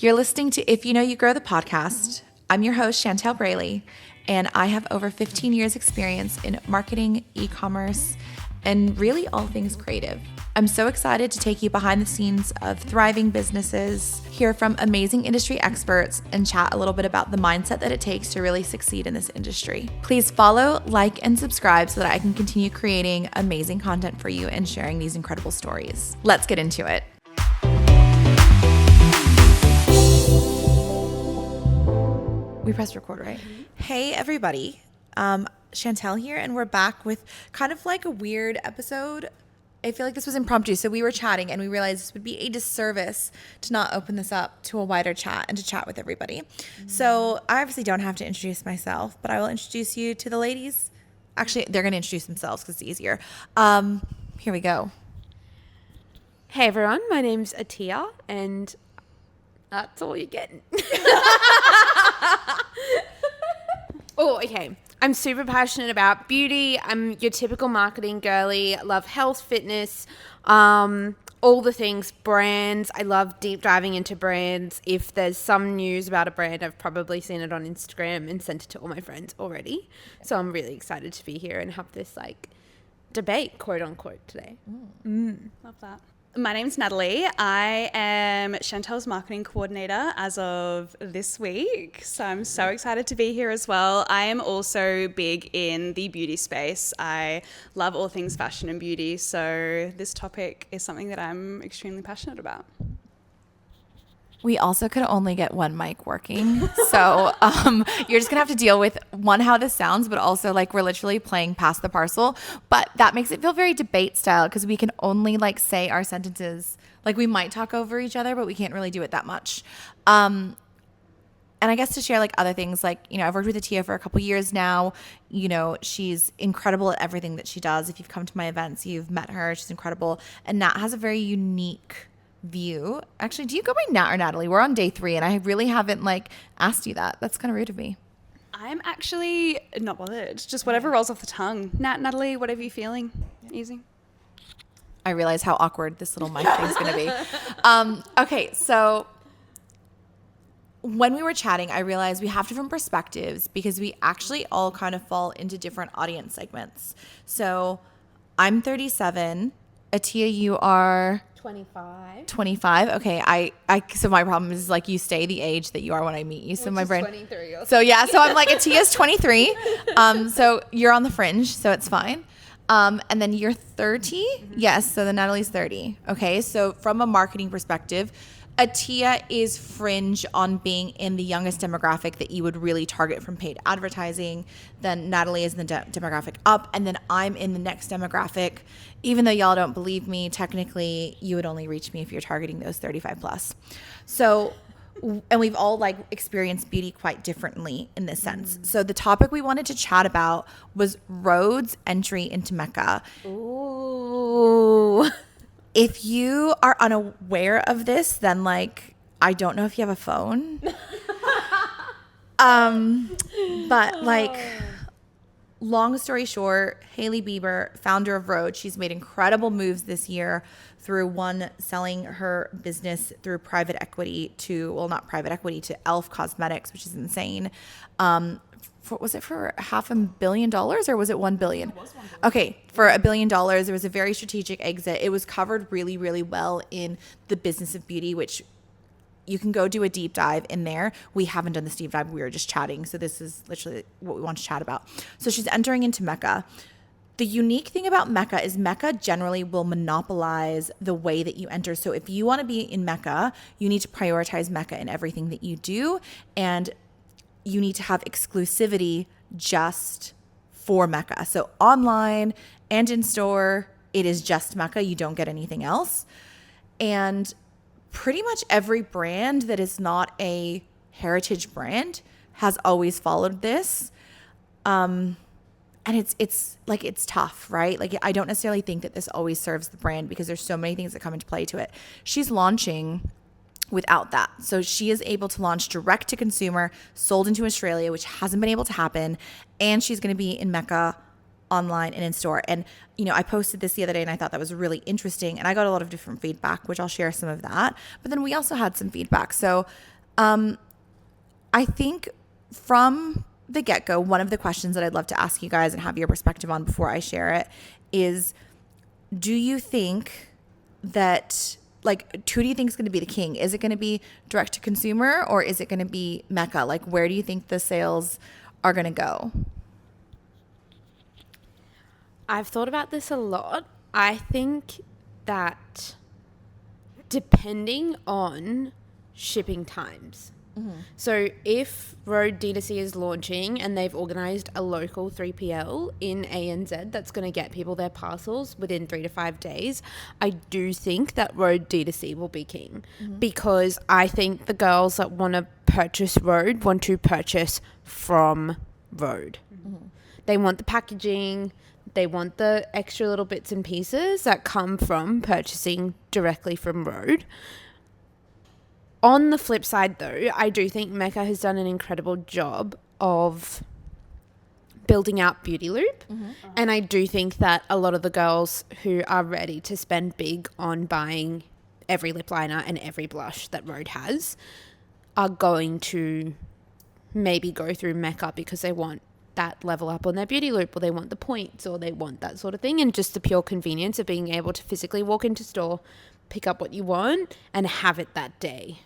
You're listening to If You Know You Grow the podcast. I'm your host, Chantel Braley, and I have over 15 years experience in marketing, e-commerce, and really all things creative. I'm so excited to take you behind the scenes of thriving businesses, hear from amazing industry experts, and chat a little bit about the mindset that it takes to really succeed in this industry. Please follow, like, and subscribe so that I can continue creating amazing content for you and sharing these incredible stories. Let's get into it. We pressed record, right? Mm-hmm. Hey, everybody. Chantel here, and we're back with kind of like a weird episode. I feel like this was impromptu. So we were chatting and we realized this would be a disservice to not open this up to a wider chat and to chat with everybody. Mm-hmm. So I obviously don't have to introduce myself, but I will introduce you to the ladies. Actually, they're going to introduce themselves because it's easier. Here we go. Hey, everyone. My name's Atia, and that's all you're getting. Oh, okay. I'm super passionate about beauty. I'm your typical marketing girly. I love health, fitness, all the things, brands. I love deep diving into brands. If there's some news about a brand, I've probably seen it on Instagram and sent it to all my friends already. So I'm really excited to be here and have this like debate, quote unquote, today. Love that. My name's Natalie. I am Chantel's marketing coordinator as of this week. So I'm so excited to be here as well. I am also big in the beauty space. I love all things fashion and beauty. So this topic is something that I'm extremely passionate about. We also could only get one mic working. So you're just going to have to deal with, one, how this sounds, but also like we're literally playing past the parcel. But that makes it feel very debate style because we can only like say our sentences. Like we might talk over each other, but we can't really do it that much. And I guess to share like other things, like, you know, I've worked with Atia for a couple years now. You know, she's incredible at everything that she does. If you've come to my events, you've met her. She's incredible. And Nat has a very unique view. Actually, do you go by Nat or Natalie? We're on day 3 and I really haven't like asked you that. That's kind of rude of me. I'm actually not bothered. Just whatever rolls off the tongue. Natalie, whatever you're feeling. Easy. I realize how awkward this little mic thing's going to be. Okay, so when we were chatting, I realized we have different perspectives because we actually all kind of fall into different audience segments. So I'm 37. Atia, you are 25. Okay. I so my problem is like you stay the age that you are when I meet you. So my brain 23. So yeah, so I'm like Atia's 23. So you're on the fringe, so it's fine. And then you're 30. Mm-hmm. Yes, so then Natalie's 30. Okay. So from a marketing perspective, Atia is fringe on being in the youngest demographic that you would really target from paid advertising. Then Natalie is in the demographic up. And then I'm in the next demographic. Even though y'all don't believe me, technically you would only reach me if you're targeting those 35 plus. So, and we've all like experienced beauty quite differently in this sense. So the topic we wanted to chat about was Rhode's entry into MECCA. Ooh. If you are unaware of this, then like, I don't know if you have a phone. But like, long story short, Hailey Bieber, founder of Rhode, she's made incredible moves this year through one, selling her business through private equity to, well, not private equity, to Elf Cosmetics, which is insane. Was it for $500 million or was it $1 billion? It was $1 billion. Okay, for $1 billion, there was a very strategic exit. It was covered really, really well in the business of beauty, which you can go do a deep dive in there. We haven't done this deep dive. We were just chatting. So this is literally what we want to chat about. So she's entering into MECCA. The unique thing about MECCA is MECCA generally will monopolize the way that you enter. So if you want to be in MECCA, you need to prioritize MECCA in everything that you do. And you need to have exclusivity just for MECCA. So online and in store, it is just MECCA. You don't get anything else. And pretty much every brand that is not a heritage brand has always followed this. And it's like, it's tough, right? Like, I don't necessarily think that this always serves the brand because there's so many things that come into play to it. She's launching without that. So she is able to launch direct to consumer, sold into Australia, which hasn't been able to happen. And she's going to be in MECCA online and in store. And, you know, I posted this the other day and I thought that was really interesting. And I got a lot of different feedback, which I'll share some of that. But then we also had some feedback. So I think from the get-go, one of the questions that I'd love to ask you guys and have your perspective on before I share it is, do you think that, like, who do you think is going to be the king? Is it going to be direct to consumer, or is it going to be MECCA? Like, where do you think the sales are going to go? I've thought about this a lot. I think that depending on shipping times. So if Rhode D2C is launching and they've organised a local 3PL in ANZ that's going to get people their parcels within 3 to 5 days, I do think that Rhode D2C will be king, because I think the girls that want to purchase Rhode want to purchase from Rhode. They want the packaging, they want the extra little bits and pieces that come from purchasing directly from Rhode. On the flip side, though, I do think MECCA has done an incredible job of building out Beauty Loop. And I do think that a lot of the girls who are ready to spend big on buying every lip liner and every blush that Rhode has are going to maybe go through MECCA because they want that level up on their Beauty Loop, or they want the points, or they want that sort of thing, and just the pure convenience of being able to physically walk into store, pick up what you want and have it that day.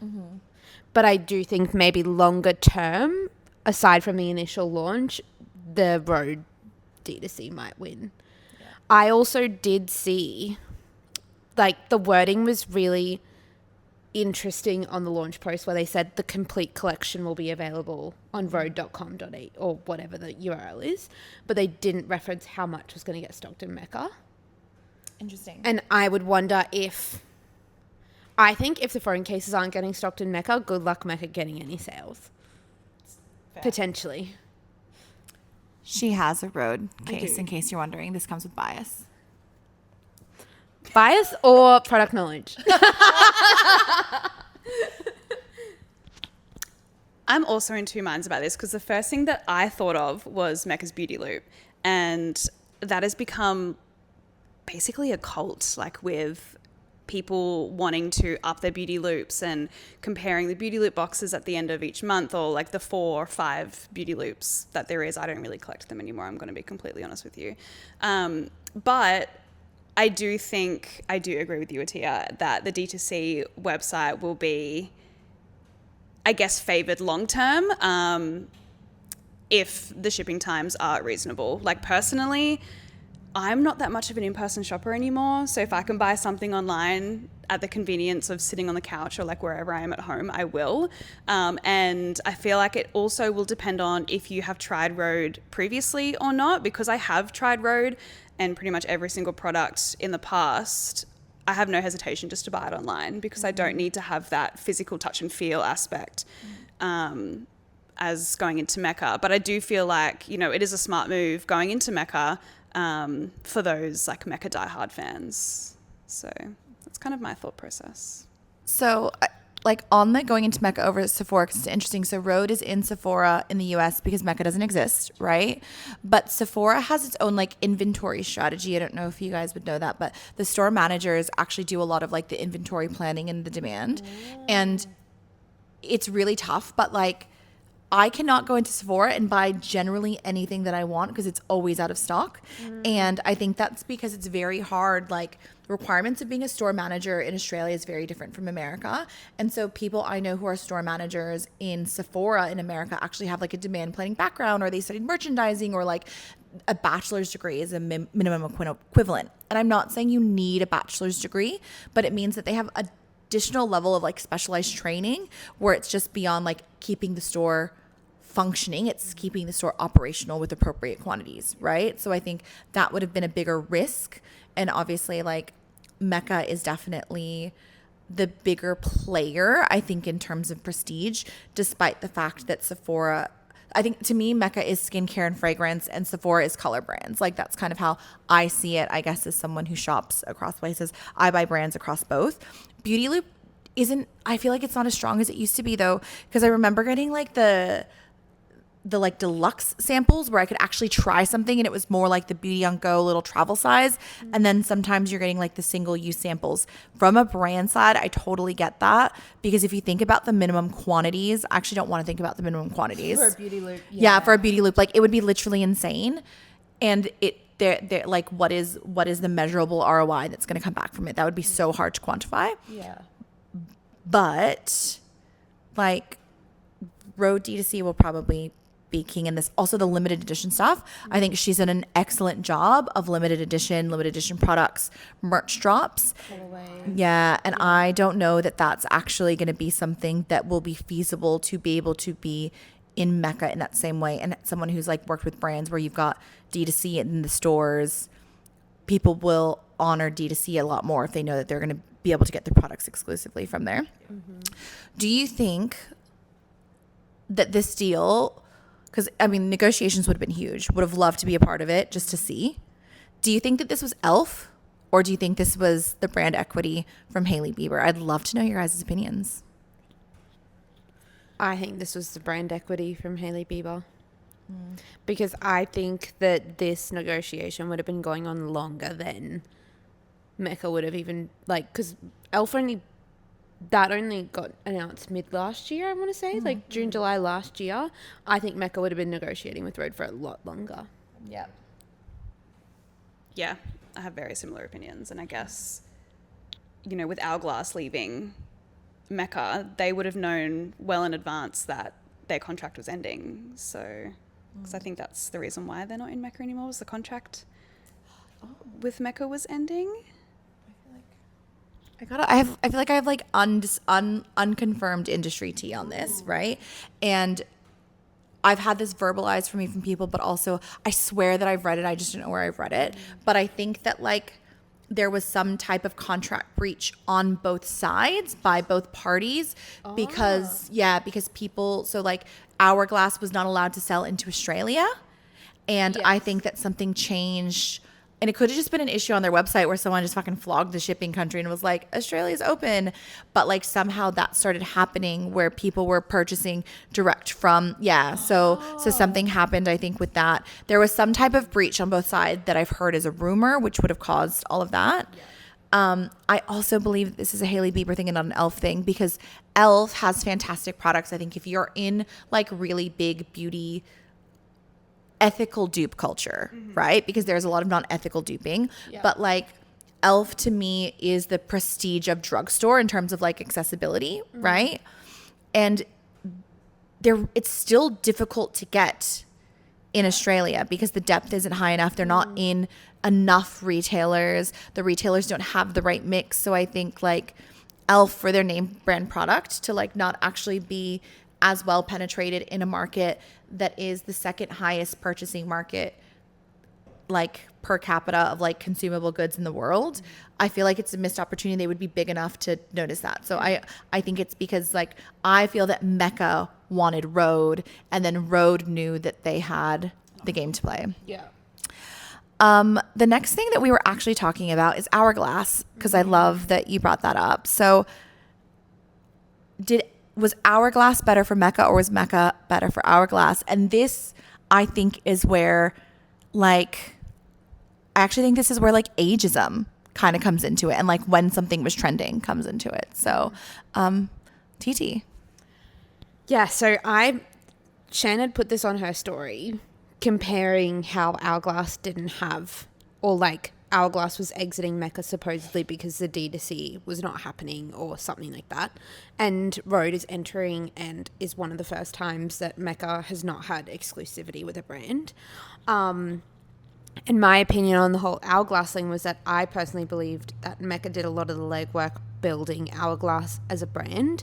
But I do think maybe longer term, aside from the initial launch, the Rhode D2C might win. I also did see, like, the wording was really interesting on the launch post where they said the complete collection will be available on rhode.com.au or whatever the URL is, but they didn't reference how much was going to get stocked in MECCA. Interesting. And I would wonder I think if the phone cases aren't getting stocked in MECCA, good luck MECCA getting any sales. Fair. Potentially. She has a Rhode case, in case you're wondering. This comes with bias. Bias or product knowledge? I'm also in two minds about this, because the first thing that I thought of was MECCA's Beauty Loop, and that has become basically a cult, like, with people wanting to up their beauty loops and comparing the beauty loop boxes at the end of each month, or like the 4 or 5 beauty loops that there is. I don't really collect them anymore, I'm going to be completely honest with you. But I do agree with you, Atia, that the D2C website will be, I guess, favoured long term if the shipping times are reasonable. Like, personally, I'm not that much of an in-person shopper anymore. So if I can buy something online at the convenience of sitting on the couch or like wherever I am at home, I will. And I feel like it also will depend on if you have tried Rhode previously or not, because I have tried Rhode and pretty much every single product in the past, I have no hesitation just to buy it online, because I don't need to have that physical touch and feel aspect as going into MECCA. But I do feel like, you know, it is a smart move going into MECCA for those like MECCA diehard fans. So that's kind of my thought process. So like on the going into MECCA over Sephora, 'cause it's interesting. So Rhode is in Sephora in the US because MECCA doesn't exist, right? But Sephora has its own like inventory strategy. I don't know if you guys would know that, but the store managers actually do a lot of like the inventory planning and the demand. And it's really tough, but like I cannot go into Sephora and buy generally anything that I want because it's always out of stock. And I think that's because it's very hard. Like, the requirements of being a store manager in Australia is very different from America. And so people I know who are store managers in Sephora in America actually have like a demand planning background, or they studied merchandising, or like a bachelor's degree is a minimum equivalent. And I'm not saying you need a bachelor's degree, but it means that they have additional level of like specialized training where it's just beyond like keeping the store functioning, it's keeping the store operational with appropriate quantities, right? So I think that would have been a bigger risk. And obviously like MECCA is definitely the bigger player, I think, in terms of prestige, despite the fact that Sephora, I think to me, MECCA is skincare and fragrance and Sephora is color brands. Like, that's kind of how I see it, I guess, as someone who shops across places. I buy brands across both. Beauty Loop I feel like it's not as strong as it used to be though, because I remember getting like the the like deluxe samples where I could actually try something and it was more like the Beauty on Go little travel size. And then sometimes you're getting like the single use samples. From a brand side, I totally get that, because if you think about the minimum quantities, I actually don't want to think about the minimum quantities. For a beauty loop. Yeah, for a beauty loop, like it would be literally insane. And they're like, what is the measurable ROI that's going to come back from it? That would be so hard to quantify. Yeah. But like Rhode D2C will probably be king in this. Also the limited edition stuff. I think she's done an excellent job of limited edition products, merch drops. Yeah. And I don't know that that's actually going to be something that will be feasible to be able to be in MECCA in that same way. And someone who's like worked with brands where you've got D2C in the stores, people will honor D2C a lot more if they know that they're going to be able to get their products exclusively from there. Do you think that this deal, because I mean negotiations would have been huge, would have loved to be a part of it just to see, do you think that this was e.l.f. or do you think this was the brand equity from Hailey Bieber? I'd love to know your guys' opinions. I think this was the brand equity from Hailey Bieber. Because I think that this negotiation would have been going on longer than MECCA would have even, like, because e.l.f. only got announced mid last year, I want to say, like June, July last year. I think MECCA would have been negotiating with Rhode for a lot longer. Yeah. Yeah, I have very similar opinions. And I guess, you know, with Hourglass leaving MECCA, they would have known well in advance that their contract was ending. So, because I think that's the reason why they're not in MECCA anymore, was the contract with MECCA was ending. I feel like I have like unconfirmed industry tea on this, right? And I've had this verbalized from people, but also I swear that I've read it. I just don't know where I've read it. But I think that like there was some type of contract breach on both sides by both parties because people, so like Hourglass was not allowed to sell into Australia. And I think that something changed. And it could have just been an issue on their website where someone just fucking flogged the shipping country and was like, Australia's open. But like somehow that started happening where people were purchasing direct from, So something happened, I think, with that. There was some type of breach on both sides that I've heard is a rumor, which would have caused all of that. I also believe that this is a Hailey Bieber thing and not an e.l.f. thing, because e.l.f. has fantastic products. I think if you're in like really big beauty ethical dupe culture, right? Because there's a lot of non-ethical duping, but like e.l.f. to me is the prestige of drugstore in terms of like accessibility, right? And it's still difficult to get in Australia because the depth isn't high enough. They're not in enough retailers. The retailers don't have the right mix. So I think like e.l.f. for their name brand product to like not actually be as well penetrated in a market that is the second highest purchasing market, like per capita of like consumable goods in the world. I feel like it's a missed opportunity. They would be big enough to notice that. So I think it's because like I feel that MECCA wanted Rhode, and then Rhode knew that they had the game to play. Yeah. The next thing that we were actually talking about is Hourglass, because I love that you brought that up. So was Hourglass better for MECCA, or was MECCA better for Hourglass? And this, I think, is where, like, I actually think this is where, like, ageism kind of comes into it, and, like, when something was trending comes into it. So, TT. Yeah, so Shannon put this on her story, comparing how Hourglass didn't have, or, like, Hourglass was exiting MECCA supposedly because the D2C was not happening or something like that. And Rhode is entering and is one of the first times that MECCA has not had exclusivity with a brand. And my opinion on the whole Hourglass thing was that I personally believed that MECCA did a lot of the legwork building Hourglass as a brand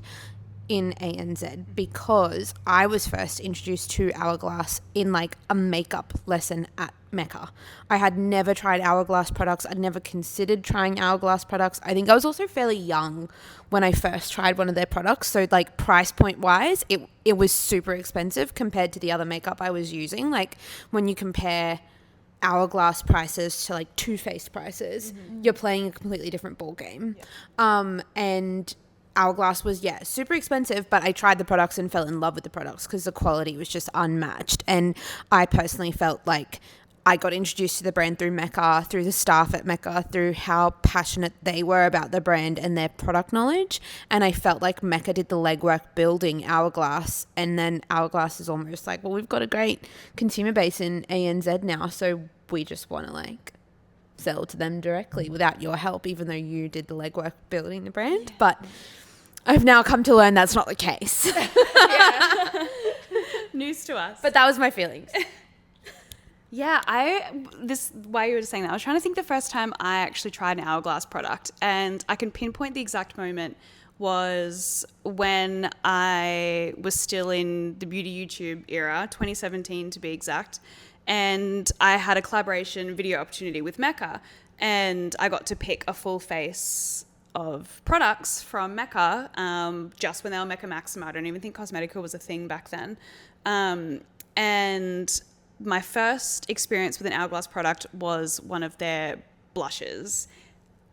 in ANZ, because I was first introduced to Hourglass in like a makeup lesson at MECCA. I had never tried Hourglass products. I'd never considered trying Hourglass products. I think I was also fairly young when I first tried one of their products. So like price point wise, it was super expensive compared to the other makeup I was using. Like when you compare Hourglass prices to like Too Faced prices, you're playing a completely different ball game. And Hourglass was, super expensive, but I tried the products and fell in love with the products because the quality was just unmatched. And I personally felt like I got introduced to the brand through MECCA, through the staff at MECCA, through how passionate they were about the brand and their product knowledge. And I felt like MECCA did the legwork building Hourglass. And then Hourglass is almost like, well, we've got a great consumer base in ANZ now, so we just want to like sell to them directly without your help, even though you did the legwork building the brand. But I've now come to learn that's not the case. News to us. But that was my feelings. Yeah, while you were saying that, I was trying to think the first time I actually tried an Hourglass product, and I can pinpoint the exact moment was when I was still in the beauty YouTube era, 2017 to be exact, and I had a collaboration video opportunity with MECCA, and I got to pick a full face of products from MECCA, just when they were MECCA Maxima. I don't even think Cosmetica was a thing back then. And my first experience with an Hourglass product was one of their blushes.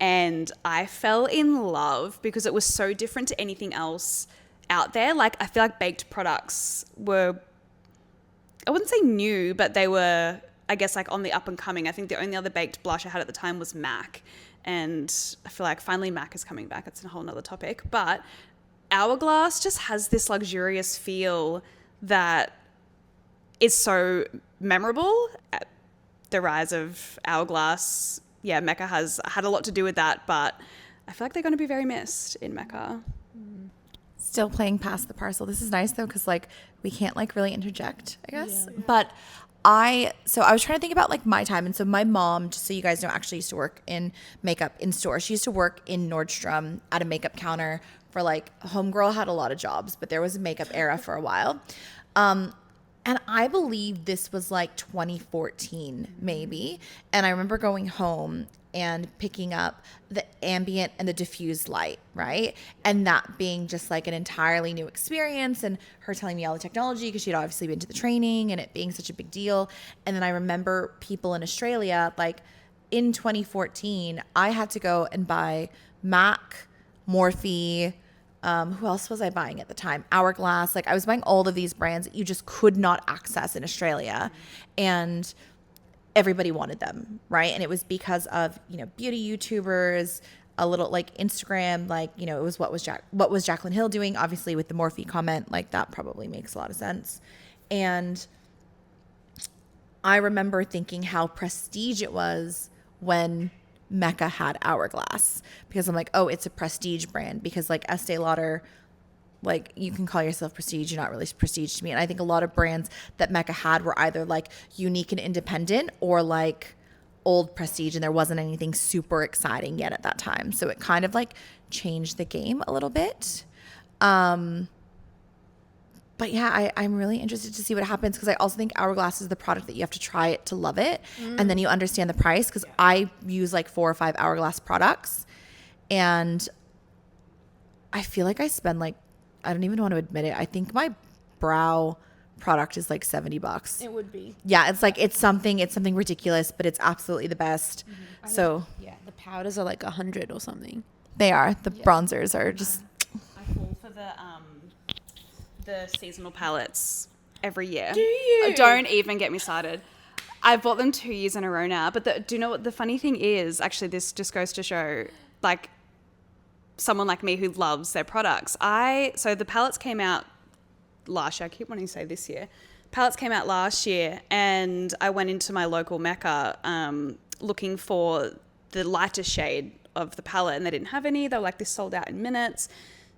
And I fell in love because it was so different to anything else out there. Like, I feel like baked products were, I wouldn't say new, but they were, I guess, like on the up and coming. I think the only other baked blush I had at the time was MAC. And I feel like finally MAC is coming back. It's a whole nother topic. But Hourglass just has this luxurious feel that is so memorable. The rise of Hourglass, MECCA has had a lot to do with that, but I feel like they're going to be very missed in MECCA. Still playing past the parcel. This is nice though, because like we can't like really interject, I guess. Yeah. But I was trying to think about like my time, and so my mom, just so you guys know, actually used to work in makeup in store. She used to work in Nordstrom at a makeup counter for like, homegirl had a lot of jobs, but there was a makeup era for a while. And I believe this was like 2014 maybe. And I remember going home and picking up the ambient and the diffused light, right? And that being just like an entirely new experience, and her telling me all the technology because she'd obviously been to the training, and it being such a big deal. And then I remember people in Australia, like in 2014, I had to go and buy MAC, Morphe, who else was I buying at the time? Hourglass. Like I was buying all of these brands that you just could not access in Australia. And everybody wanted them, right? And it was because of, beauty YouTubers, a little like Instagram, like, it was what was Jaclyn Hill doing, obviously with the Morphe comment, like that probably makes a lot of sense. And I remember thinking how prestige it was when MECCA had Hourglass, because I'm like, oh, it's a prestige brand, because like Estee Lauder, like you can call yourself prestige, you're not really prestige to me. And I think a lot of brands that MECCA had were either like unique and independent or like old prestige, and there wasn't anything super exciting yet at that time. So it kind of like changed the game a little bit. But yeah, I'm really interested to see what happens, because I also think Hourglass is the product that you have to try it to love it. And then you understand the price, because I use like 4 or 5 Hourglass products, and I feel like I spend like, I don't even want to admit it, I think my brow product is like $70. It would be. Yeah, it's like it's something ridiculous, but it's absolutely the best. So the powders are like 100 or something. They are. The bronzers are just. I fall for the seasonal palettes every year. Do you? Don't even get me started. I've bought them 2 years in a row now. But do you know what the funny thing is? Actually, this just goes to show, like, someone like me who loves their products. So the palettes came out last year. I keep wanting to say this year. Palettes came out last year, and I went into my local MECCA looking for the lighter shade of the palette, and they didn't have any. They were like, this sold out in minutes.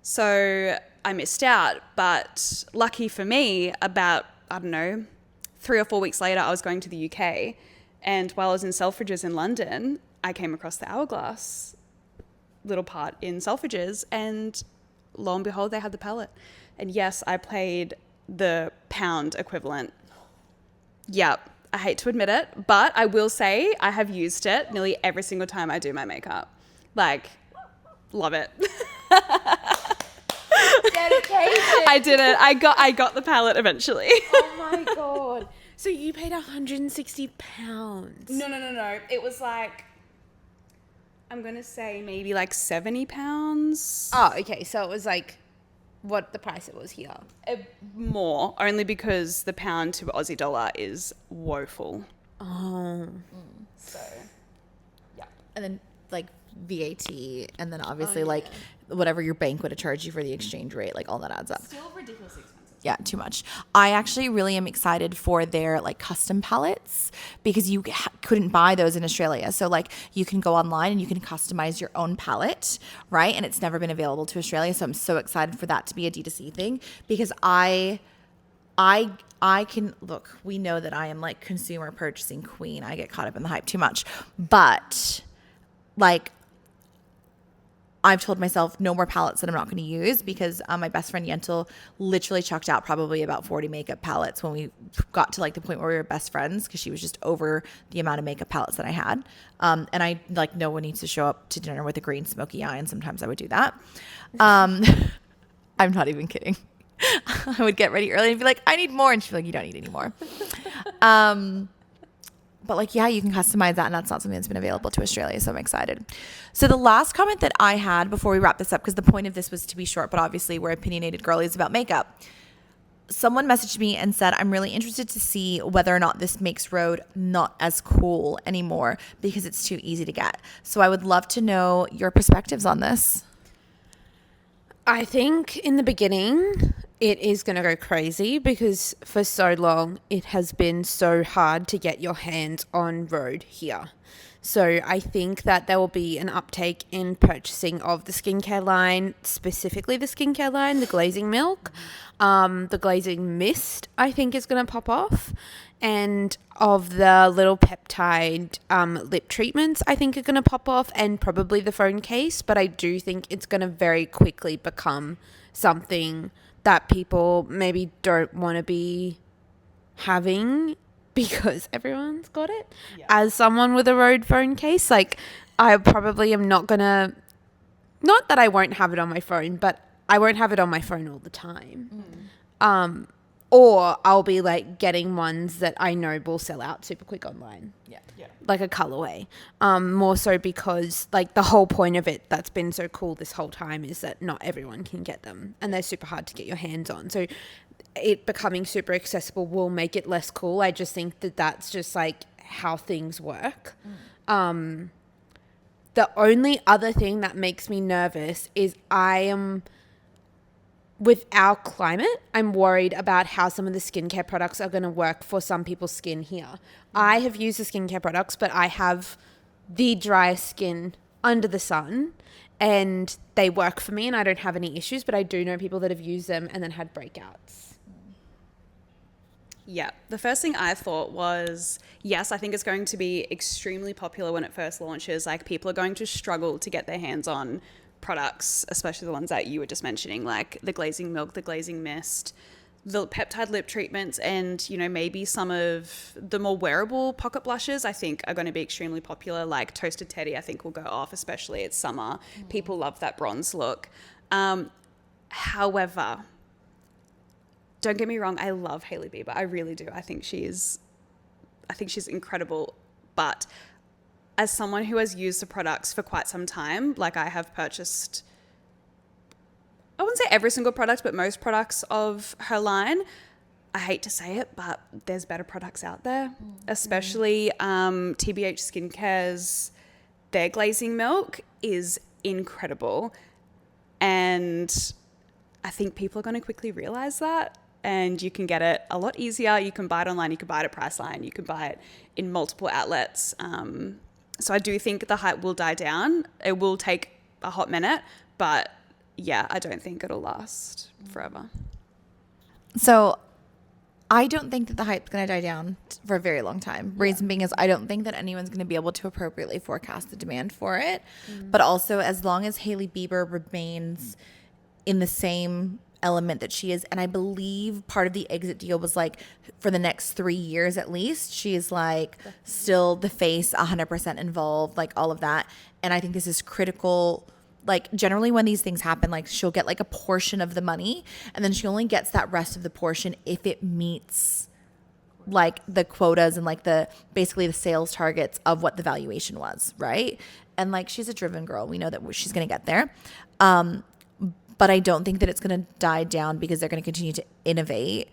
So I missed out, but lucky for me, about, 3 or 4 weeks later, I was going to the UK, and while I was in Selfridges in London, I came across the Hourglass little part in Selfridges, and lo and behold, they had the palette. And yes, I paid the pound equivalent. Yep, I hate to admit it, but I will say I have used it nearly every single time I do my makeup. Like, love it. Dedication. I did it. I got the palette eventually. Oh my God. So you paid £160? No. It was like, I'm going to say maybe like £70. Oh, okay. So it was like what the price it was here. More, only because the pound to Aussie dollar is woeful. Oh. So, yeah. And then like VAT, and then obviously like whatever your bank would have charged you for the exchange rate, like all that adds up. Still ridiculously expensive. Yeah, too much. I actually really am excited for their like custom palettes because you couldn't buy those in Australia. So like you can go online and you can customize your own palette, right? And it's never been available to Australia. So I'm so excited for that to be a D2C thing because I can look, we know that I am like consumer purchasing queen. I get caught up in the hype too much. But like I've told myself no more palettes that I'm not going to use because my best friend Yentel literally chucked out probably about 40 makeup palettes when we got to like the point where we were best friends because she was just over the amount of makeup palettes that I had. And I like no one needs to show up to dinner with a green smoky eye, and sometimes I would do that. I'm not even kidding. I would get ready early and be like, I need more. And she'd be like, you don't need any more. But like, yeah, you can customize that, and that's not something that's been available to Australia, so I'm excited. So the last comment that I had before we wrap this up, because the point of this was to be short, but obviously we're opinionated girlies about makeup. Someone messaged me and said, I'm really interested to see whether or not this makes Rhode not as cool anymore because it's too easy to get. So I would love to know your perspectives on this. I think in the beginning it is going to go crazy because for so long it has been so hard to get your hands on Rhode here. So I think that there will be an uptake in purchasing of the skincare line, specifically the skincare line, the glazing milk, the glazing mist I think is going to pop off, and of the little peptide lip treatments I think are going to pop off, and probably the phone case. But I do think it's going to very quickly become something that people maybe don't want to be having because everyone's got it. Yeah. As someone with a Rhode phone case, like I probably am not going to, not that I won't have it on my phone, but I won't have it on my phone all the time. Or I'll be like getting ones that I know will sell out super quick online. Yeah. Like a colorway. More so because like the whole point of it that's been so cool this whole time is that not everyone can get them and they're super hard to get your hands on. So it becoming super accessible will make it less cool. I just think that that's just like how things work. The only other thing that makes me nervous is with our climate, I'm worried about how some of the skincare products are going to work for some people's skin here. I have used the skincare products, but I have the driest skin under the sun and they work for me and I don't have any issues, but I do know people that have used them and then had breakouts. Yeah, the first thing I thought was, yes, I think it's going to be extremely popular when it first launches. Like people are going to struggle to get their hands on products, especially the ones that you were just mentioning, like the glazing milk, the glazing mist, the peptide lip treatments, and, you know, maybe some of the more wearable pocket blushes I think are going to be extremely popular, like Toasted Teddy I think will go off, especially it's summer. People love that bronze look. However, don't get me wrong, I love Hailey Bieber. I really do. I think she's incredible. But as someone who has used the products for quite some time, like I have purchased, I wouldn't say every single product, but most products of her line, I hate to say it, but there's better products out there, especially TBH Skincare's, their glazing milk is incredible. And I think people are going to quickly realize that. And you can get it a lot easier. You can buy it online. You can buy it at Priceline. You can buy it in multiple outlets. So I do think the hype will die down. It will take a hot minute, but yeah, I don't think it'll last forever. So I don't think that the hype's going to die down for a very long time. Reason being is I don't think that anyone's going to be able to appropriately forecast the demand for it. But also as long as Hailey Bieber remains in the same element that she is, and I believe part of the exit deal was like for the next 3 years at least, she's like still the face, 100% involved, like all of that. And I think this is critical. Like generally when these things happen, like she'll get like a portion of the money and then she only gets that rest of the portion if it meets like the quotas and like the basically the sales targets of what the valuation was, right? And like she's a driven girl. We know that she's going to get there. But I don't think that it's going to die down because they're going to continue to innovate.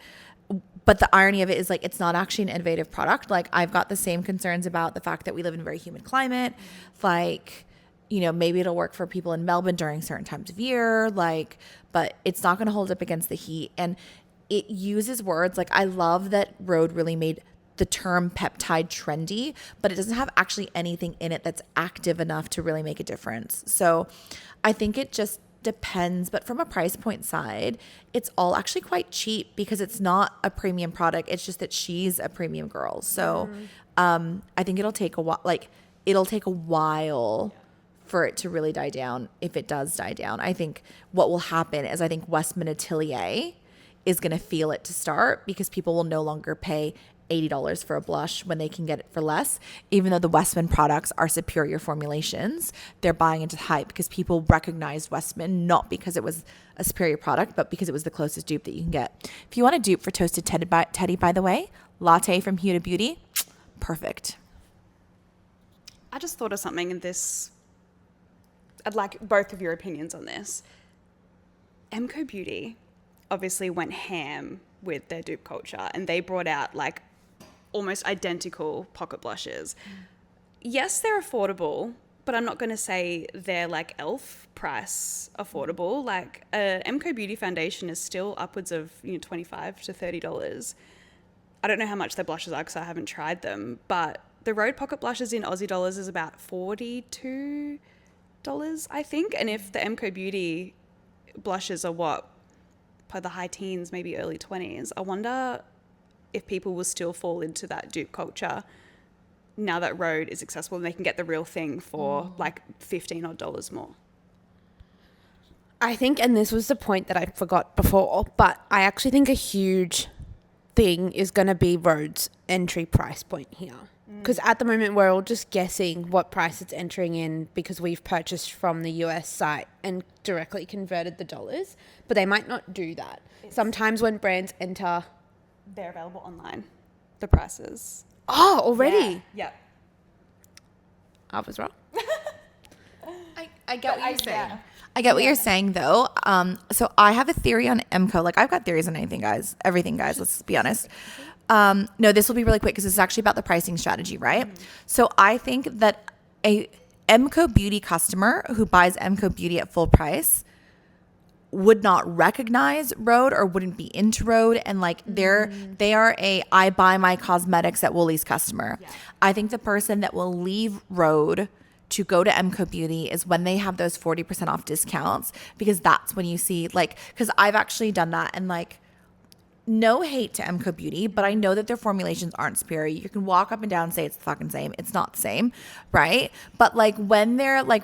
But the irony of it is like it's not actually an innovative product. Like I've got the same concerns about the fact that we live in a very humid climate. Like, you know, maybe it'll work for people in Melbourne during certain times of year, like, but it's not going to hold up against the heat. And it uses words like, I love that Rhode really made the term peptide trendy, but it doesn't have actually anything in it that's active enough to really make a difference. So I think it just depends, but from a price point side, it's all actually quite cheap because it's not a premium product. It's just that she's a premium girl. So I think it'll take a while, for it to really die down. If it does die down, I think what will happen is I think Westman Atelier is going to feel it to start because people will no longer pay $80 for a blush when they can get it for less. Even though the Westman products are superior formulations, they're buying into the hype because people recognized Westman not because it was a superior product, but because it was the closest dupe that you can get. If you want a dupe for Toasted Teddy, by the way, Latte from Huda Beauty, perfect. I just thought of something in this. I'd like both of your opinions on this. MECCA Beauty obviously went ham with their dupe culture and they brought out like almost identical pocket blushes. Yes, they're affordable, but I'm not going to say they're like elf price affordable. Like a MECCA Beauty foundation is still upwards of $25 to $30. I don't know how much their blushes are because I haven't tried them, but the Rhode pocket blushes in Aussie dollars is about $42, I think. And if the MECCA Beauty blushes are what, by the high teens, maybe early 20s, I wonder if people will still fall into that dupe culture now that Rhode is accessible and they can get the real thing for like $15 odd more. I think, and this was the point that I forgot before, but I actually think a huge thing is going to be Rhode's entry price point here. Because at the moment, we're all just guessing what price it's entering in because we've purchased from the US site and directly converted the dollars, but they might not do that. Sometimes when brands enter... They're available online, the prices. Oh, already? Yeah. I was wrong. I get what you're saying. I get what you're saying, though. So I have a theory on MECCA. Like, I've got theories on everything, guys. Let's be honest. No, this will be really quick because it's actually about the pricing strategy, right? So I think that a MECCA Beauty customer who buys MECCA Beauty at full price would not recognize Rhode or wouldn't be into Rhode, and like they are a I buy my cosmetics at Woolies customer. Yeah. I think the person that will leave Rhode to go to MECCA Beauty is when they have those 40% off discounts, because that's when you see, like, because I've actually done that, and like, no hate to MECCA Beauty, but I know that their formulations aren't superior. You can walk up and down and say it's the fucking same. It's not the same, right? But like when their like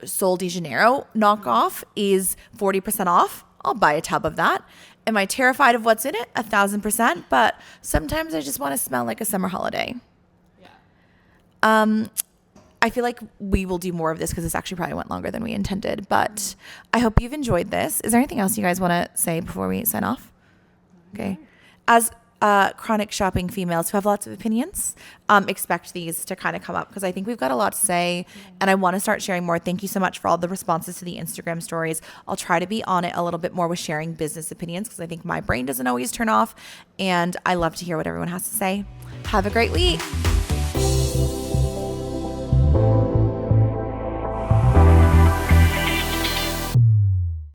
Sol de Janeiro knockoff is 40% off, I'll buy a tub of that. Am I terrified of what's in it? 1,000%. But sometimes I just want to smell like a summer holiday. Yeah. I feel like we will do more of this because this actually probably went longer than we intended. But I hope you've enjoyed this. Is there anything else you guys want to say before we sign off? Okay. As chronic shopping females who have lots of opinions, expect these to kind of come up because I think we've got a lot to say and I want to start sharing more. Thank you so much for all the responses to the Instagram stories. I'll try to be on it a little bit more with sharing business opinions because I think my brain doesn't always turn off, and I love to hear what everyone has to say. Have a great week.